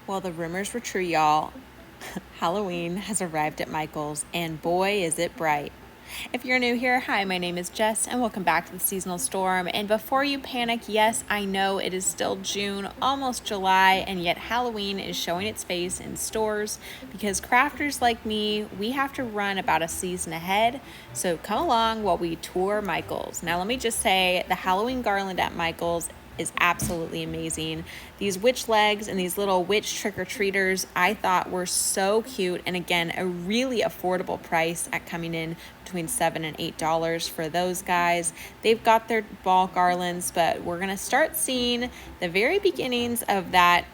Well, the rumors were true, y'all. Halloween has arrived at Michael's, and boy, is it bright. If you're new here, hi, my name is Jess, and welcome back to the Seasonal Storm. And before you panic, yes, I know it is still June, almost July, and yet Halloween is showing its face in stores because crafters like me, we have to run about a season ahead. So come along while we tour Michael's. Now, let me just say the Halloween garland at Michael's is absolutely amazing. These witch legs and these little witch trick-or-treaters I thought were so cute, and again, a really affordable price at coming in between $7 and $8 for those guys. They've got their ball garlands, but we're gonna start seeing the very beginnings of that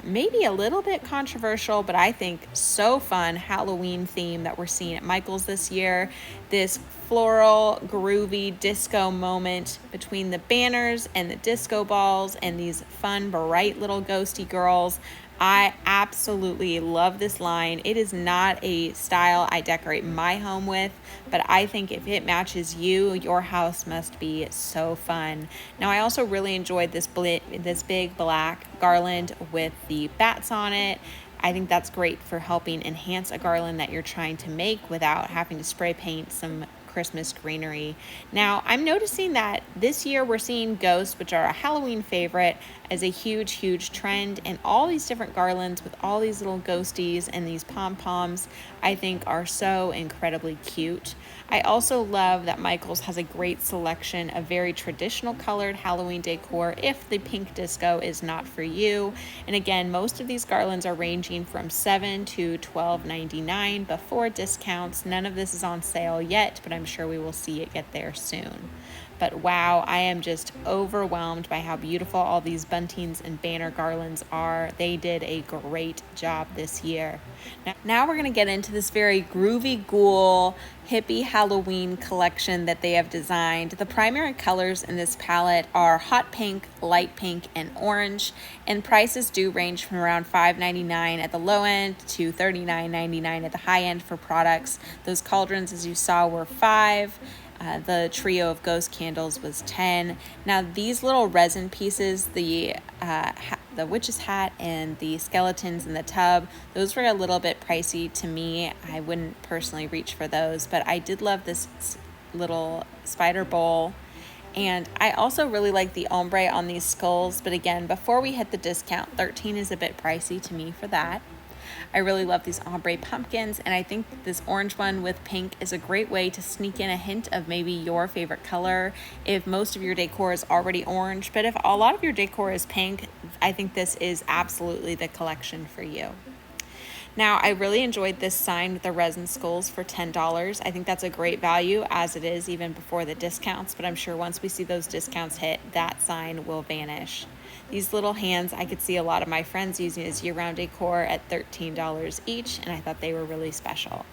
maybe a little bit controversial, but I think so fun Halloween theme that we're seeing at Michael's this year. This floral, groovy disco moment between the banners and the disco balls and these fun, bright little ghosty girls. I absolutely love this line. It is not a style I decorate my home with, but I think if it matches you, your house must be so fun. Now, I also really enjoyed this big black garland with the bats on it. I think that's great for helping enhance a garland that you're trying to make without having to spray paint some Christmas greenery. Now, I'm noticing that this year we're seeing ghosts, which are a Halloween favorite, as a huge trend, and all these different garlands with all these little ghosties and these pom-poms I think are so incredibly cute. I also love that Michael's has a great selection of very traditional colored Halloween decor if the pink disco is not for you. And again, most of these garlands are ranging from $7 to $12.99 before discounts. None of this is on sale yet, but I'm sure we will see it get there soon. But wow, I am just overwhelmed by how beautiful all these buntings and banner garlands are. They did a great job this year. Now we're going to get into this very groovy ghoul hippie Halloween collection that they have designed. The primary colors in this palette are hot pink, light pink, and orange, and prices do range from around $5.99 at the low end to $39.99 at the high end for products. Those cauldrons, as you saw, were $5. The trio of ghost candles was $10. Now, these little resin pieces, the witch's hat and the skeletons in the tub, those were a little bit pricey to me. I wouldn't personally reach for those, but I did love this little spider bowl. And I also really like the ombre on these skulls, but again, before we hit the discount, $13 is a bit pricey to me for that. I really love these ombre pumpkins, and I think this orange one with pink is a great way to sneak in a hint of maybe your favorite color if most of your decor is already orange. But if a lot of your decor is pink, I think this is absolutely the collection for you. Now, I really enjoyed this sign with the resin skulls for $10. I think that's a great value as it is even before the discounts, but I'm sure once we see those discounts hit, that sign will vanish. These little hands, I could see a lot of my friends using as year-round decor at $13 each, and I thought they were really special.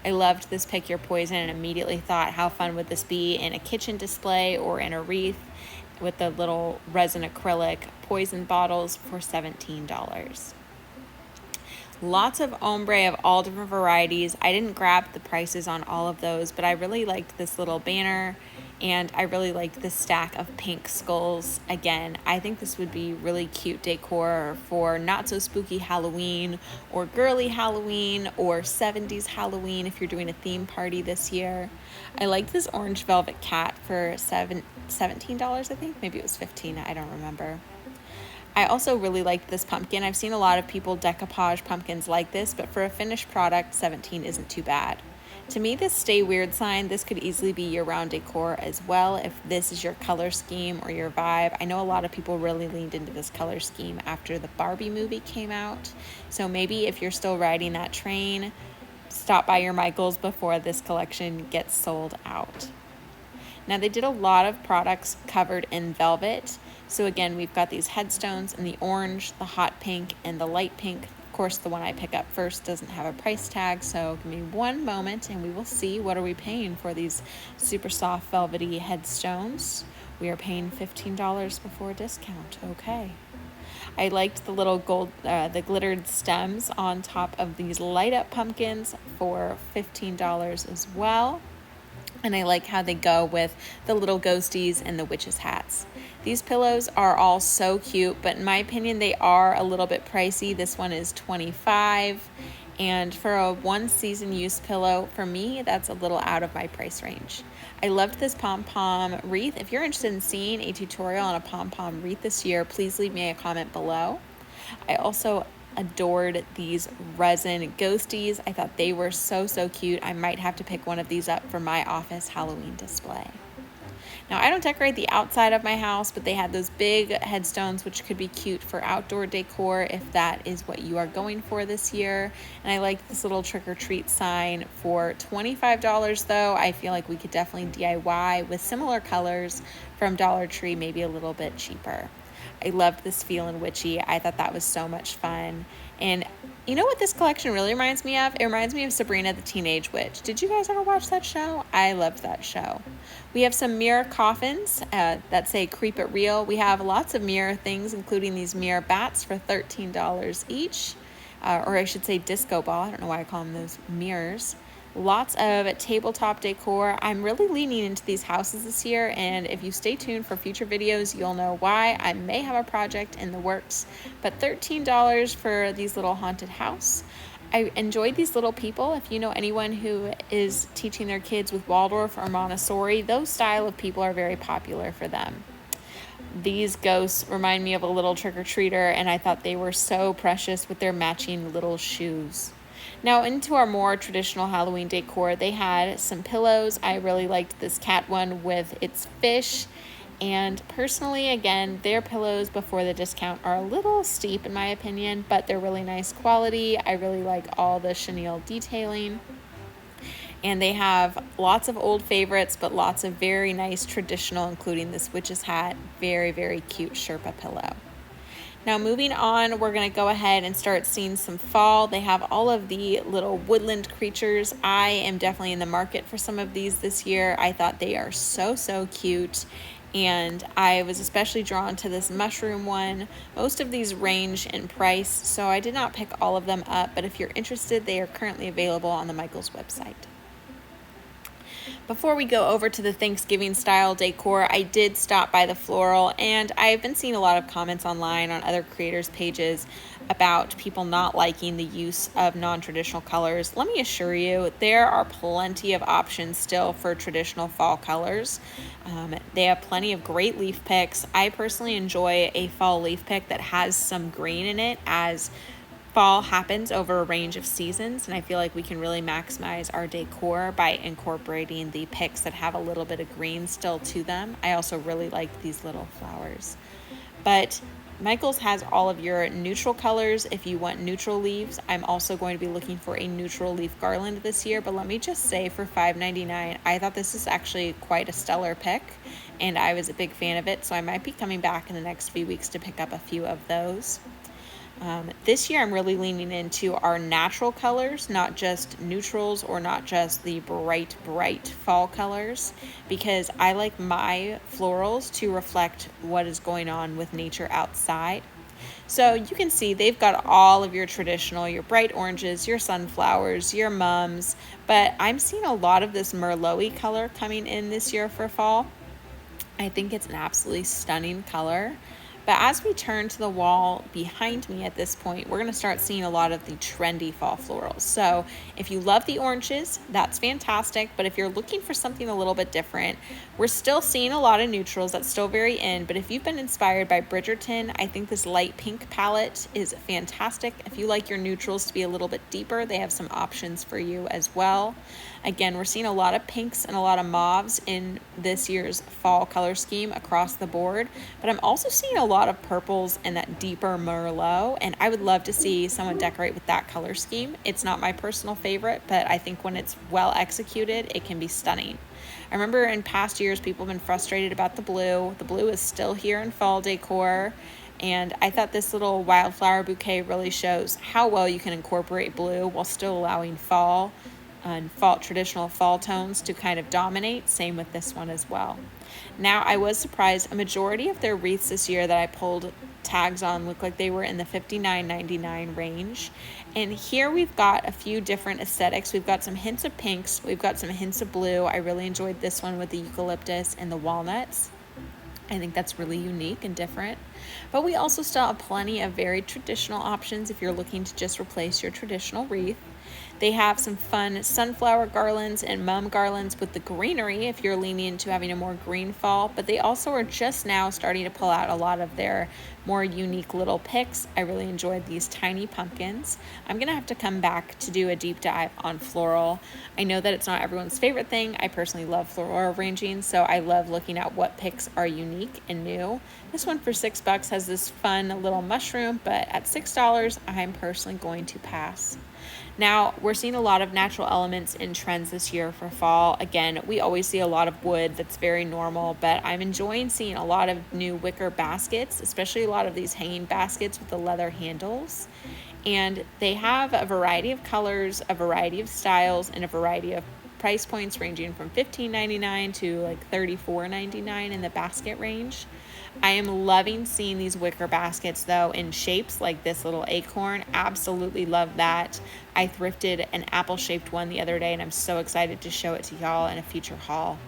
I loved this Pick Your Poison and immediately thought, how fun would this be in a kitchen display or in a wreath with the little resin acrylic poison bottles for $17. Lots of ombre of all different varieties. I didn't grab the prices on all of those, but I really liked this little banner, and I really liked this stack of pink skulls. Again, I think this would be really cute decor for not so spooky Halloween or girly Halloween or 70s Halloween if you're doing a theme party this year. I liked this orange velvet cat for $17, I think. Maybe it was $15, I don't remember. I also really liked this pumpkin. I've seen a lot of people decoupage pumpkins like this, but for a finished product, $17 isn't too bad. To me, this Stay Weird sign, this could easily be year-round decor as well if this is your color scheme or your vibe. I know a lot of people really leaned into this color scheme after the Barbie movie came out. So maybe if you're still riding that train, stop by your Michael's before this collection gets sold out. Now, they did a lot of products covered in velvet. So again, we've got these headstones in the orange, the hot pink, and the light pink. Of course, the one I pick up first doesn't have a price tag, so give me one moment and we will see what are we paying for these super soft velvety headstones. We are paying $15 before discount. Okay. I liked the little gold, the glittered stems on top of these light up pumpkins for $15 as well. And I like how they go with the little ghosties and the witches' hats. These pillows are all so cute, but in my opinion, they are a little bit pricey. This one is $25, and for a one season use pillow, for me, that's a little out of my price range. I loved this pom-pom wreath. If you're interested in seeing a tutorial on a pom-pom wreath this year, please leave me a comment below. I also adored these resin ghosties. I thought they were so cute. I might have to pick one of these up for my office Halloween display. Now, I don't decorate the outside of my house, but they had those big headstones, which could be cute for outdoor decor if that is what you are going for this year. And I like this little trick or treat sign for $25 though. I feel like we could definitely DIY with similar colors from Dollar Tree, maybe a little bit cheaper. I loved this Feelin' Witchy. I thought that was so much fun. And you know what this collection really reminds me of? It reminds me of Sabrina the Teenage Witch. Did you guys ever watch that show? I loved that show. We have some mirror coffins that say Creep It Real. We have lots of mirror things, including these mirror bats for $13 each. Or I should say disco ball. I don't know why I call them those mirrors. Lots of tabletop decor. I'm really leaning into these houses this year, and if you stay tuned for future videos, you'll know why. I may have a project in the works, but $13 for these little haunted house. I enjoyed these little people. If you know anyone who is teaching their kids with Waldorf or Montessori, those style of people are very popular for them. These ghosts remind me of a little trick-or-treater, and I thought they were so precious with their matching little shoes. Now into our more traditional Halloween decor, they had some pillows. I really liked this cat one with its fish. And personally, again, their pillows before the discount are a little steep in my opinion, but they're really nice quality. I really like all the chenille detailing. And they have lots of old favorites, but lots of very nice traditional, including this witch's hat. Very cute Sherpa pillow. Now moving on, we're going to go ahead and start seeing some fall. They have all of the little woodland creatures. I am definitely in the market for some of these this year. I thought they are so cute, and I was especially drawn to this mushroom one. Most of these range in price, so I did not pick all of them up, but if you're interested, they are currently available on the Michaels website. Before we go over to the Thanksgiving style decor, I did stop by the Floral, and I've been seeing a lot of comments online on other creators' pages about people not liking the use of non-traditional colors. Let me assure you, there are plenty of options still for traditional fall colors. They have plenty of great leaf picks. I personally enjoy a fall leaf pick that has some green in it, as fall happens over a range of seasons, and I feel like we can really maximize our decor by incorporating the picks that have a little bit of green still to them. I also really like these little flowers. But Michaels has all of your neutral colors if you want neutral leaves. I'm also going to be looking for a neutral leaf garland this year, but let me just say for $5.99, I thought this is actually quite a stellar pick, and I was a big fan of it, so I might be coming back in the next few weeks to pick up a few of those. This year I'm really leaning into our natural colors, not just neutrals or not just the bright fall colors, because I like my florals to reflect what is going on with nature outside. So you can see they've got all of your traditional, your bright oranges, your sunflowers, your mums, but I'm seeing a lot of this Merlot-y color coming in this year for fall. I think it's an absolutely stunning color. But as we turn to the wall behind me at this point, we're going to start seeing a lot of the trendy fall florals. So if you love the oranges, that's fantastic. But if you're looking for something a little bit different, we're still seeing a lot of neutrals. That's still very in. But if you've been inspired by Bridgerton, I think this light pink palette is fantastic. If you like your neutrals to be a little bit deeper, they have some options for you as well. Again, we're seeing a lot of pinks and a lot of mauves in this year's fall color scheme across the board. But I'm also seeing a lot of purples and that deeper Merlot, and I would love to see someone decorate with that color scheme. It's not my personal favorite, but I think when it's well executed, it can be stunning. I remember in past years, people have been frustrated about the blue. The blue is still here in fall decor, and I thought this little wildflower bouquet really shows how well you can incorporate blue while still allowing fall and traditional fall tones to kind of dominate. Same with this one as well. Now, I was surprised. A majority of their wreaths this year that I pulled tags on look like they were in the $59.99 range. And here we've got a few different aesthetics. We've got some hints of pinks. We've got some hints of blue. I really enjoyed this one with the eucalyptus and the walnuts. I think that's really unique and different. But we also still have plenty of very traditional options if you're looking to just replace your traditional wreath. They have some fun sunflower garlands and mum garlands with the greenery if you're leaning into having a more green fall, but they also are just now starting to pull out a lot of their more unique little picks. I really enjoyed these tiny pumpkins. I'm gonna have to come back to do a deep dive on floral. I know that it's not everyone's favorite thing. I personally love floral arranging, so I love looking at what picks are unique and new. This one for $6 has this fun little mushroom, but at $6, I'm personally going to pass. Now, we're seeing a lot of natural elements in trends this year for fall. Again, we always see a lot of wood that's very normal, but I'm enjoying seeing a lot of new wicker baskets, especially a lot of these hanging baskets with the leather handles. And they have a variety of colors, a variety of styles, and a variety of price points ranging from $15.99 to like $34.99 in the basket range. I am loving seeing these wicker baskets though in shapes like this little acorn. Absolutely love that. I thrifted an apple shaped one the other day and I'm so excited to show it to y'all in a future haul.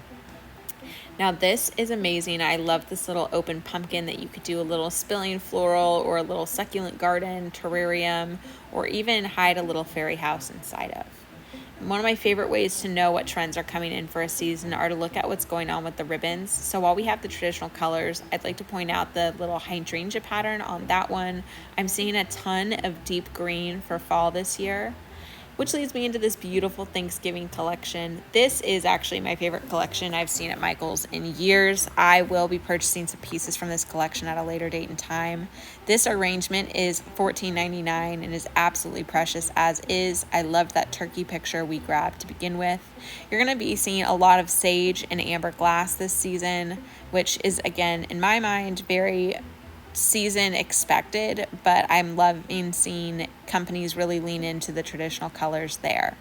Now this is amazing. I love this little open pumpkin that you could do a little spilling floral or a little succulent garden, terrarium, or even hide a little fairy house inside of. One of my favorite ways to know what trends are coming in for a season are to look at what's going on with the ribbons. So while we have the traditional colors, I'd like to point out the little hydrangea pattern on that one. I'm seeing a ton of deep green for fall this year, which leads me into this beautiful Thanksgiving collection. This is actually my favorite collection I've seen at Michael's in years. I will be purchasing some pieces from this collection at a later date and time. This arrangement is $14.99 and is absolutely precious as is. I loved that turkey picture we grabbed to begin with. You're going to be seeing a lot of sage and amber glass this season, which is, again, in my mind, very season expected, but I'm loving seeing companies really lean into the traditional colors there.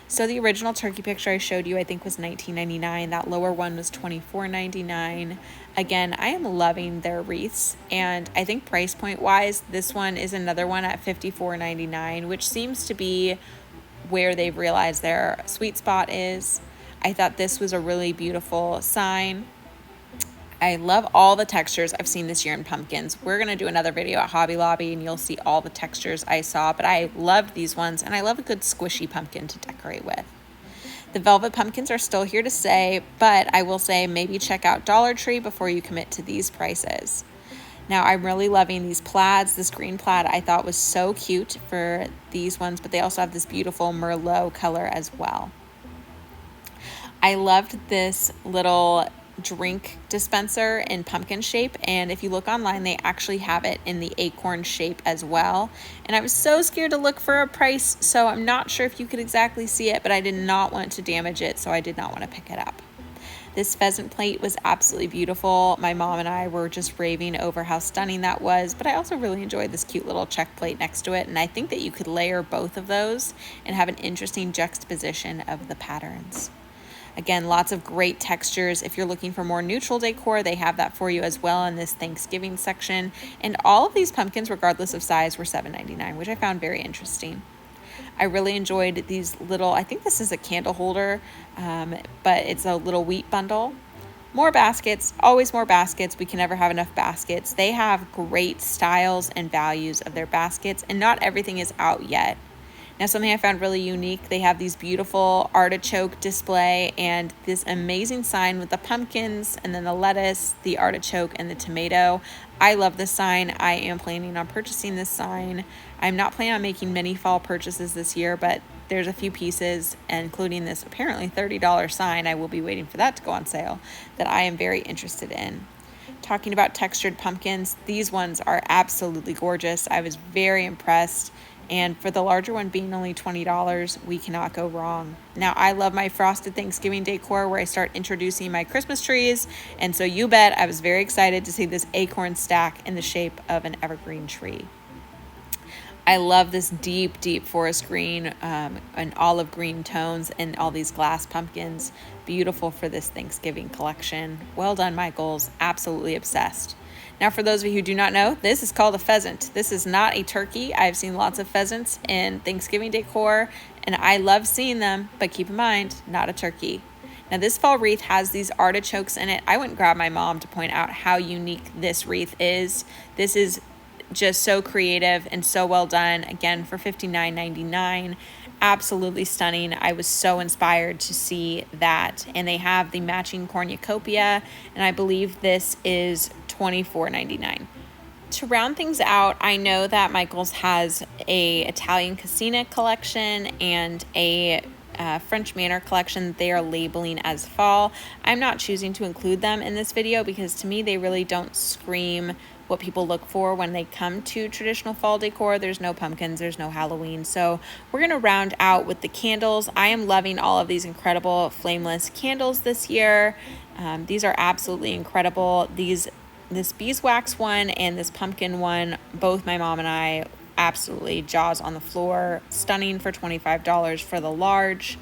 So the original turkey picture I showed you, I think, was $19.99. That lower one was $24.99. Again, I am loving their wreaths, and I think price point wise, this one is another one at $54.99, which seems to be where they've realized their sweet spot is. I thought this was a really beautiful sign. I love all the textures I've seen this year in pumpkins. We're going to do another video at Hobby Lobby and you'll see all the textures I saw, but I loved these ones and I love a good squishy pumpkin to decorate with. The velvet pumpkins are still here to stay, but I will say maybe check out Dollar Tree before you commit to these prices. Now, I'm really loving these plaids. This green plaid I thought was so cute for these ones, but they also have this beautiful Merlot color as well. I loved this little drink dispenser in pumpkin shape, and if you look online they actually have it in the acorn shape as well, and I was so scared to look for a price, so I'm not sure if you could exactly see it, but I did not want to damage it, so I did not want to pick it up. This pheasant plate was absolutely beautiful. My mom and I were just raving over how stunning that was, but I also really enjoyed this cute little check plate next to it, and I think that you could layer both of those and have an interesting juxtaposition of the patterns. Again, lots of great textures. If you're looking for more neutral decor, they have that for you as well in this Thanksgiving section. And all of these pumpkins, regardless of size, were $7.99, which I found very interesting. I really enjoyed these little, I think this is a candle holder, but it's a little wheat bundle. More baskets, always more baskets. We can never have enough baskets. They have great styles and values of their baskets, and not everything is out yet. Now, something I found really unique, they have these beautiful artichoke display and this amazing sign with the pumpkins and then the lettuce, the artichoke, and the tomato. I love this sign. I am planning on purchasing this sign. I'm not planning on making many fall purchases this year, but there's a few pieces, including this apparently $30 sign, I will be waiting for that to go on sale, that I am very interested in. Talking about textured pumpkins, these ones are absolutely gorgeous. I was very impressed. And for the larger one being only $20, we cannot go wrong. Now, I love my frosted Thanksgiving decor where I start introducing my Christmas trees. And so you bet I was very excited to see this acorn stack in the shape of an evergreen tree. I love this deep, deep forest green and olive green tones and all these glass pumpkins. Beautiful for this Thanksgiving collection. Well done, Michaels. Absolutely obsessed. Now, for those of you who do not know, this is called a pheasant. This is not a turkey. I've seen lots of pheasants in Thanksgiving decor, and I love seeing them, but keep in mind, not a turkey. Now this fall wreath has these artichokes in it. I went and grabbed my mom to point out how unique this wreath is. This is just so creative and so well done. Again, for $59.99. Absolutely stunning. I was so inspired to see that. And they have the matching cornucopia, and I believe this is $24.99. To round things out, I know that Michaels has a Italian Casina collection and a French Manor collection they are labeling as fall. I'm not choosing to include them in this video because to me they really don't scream what people look for when they come to traditional fall decor. There's no pumpkins, there's no Halloween. So we're gonna round out with the candles. I am loving all of these incredible flameless candles this year. These are absolutely incredible. This beeswax one and this pumpkin one, both my mom and I absolutely jaws on the floor. Stunning for $25 for the large.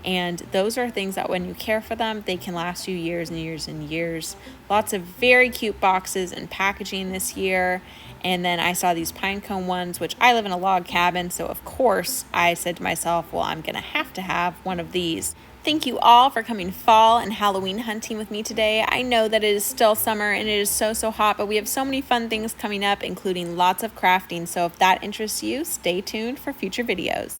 And those are things that when you care for them, they can last you years and years and years. Lots of very cute boxes and packaging this year. And then I saw these pine cone ones, which I live in a log cabin. So of course I said to myself, well, I'm gonna have to have one of these. Thank you all for coming fall and Halloween hunting with me today. I know that it is still summer and it is so hot, but we have so many fun things coming up, including lots of crafting. So if that interests you, stay tuned for future videos.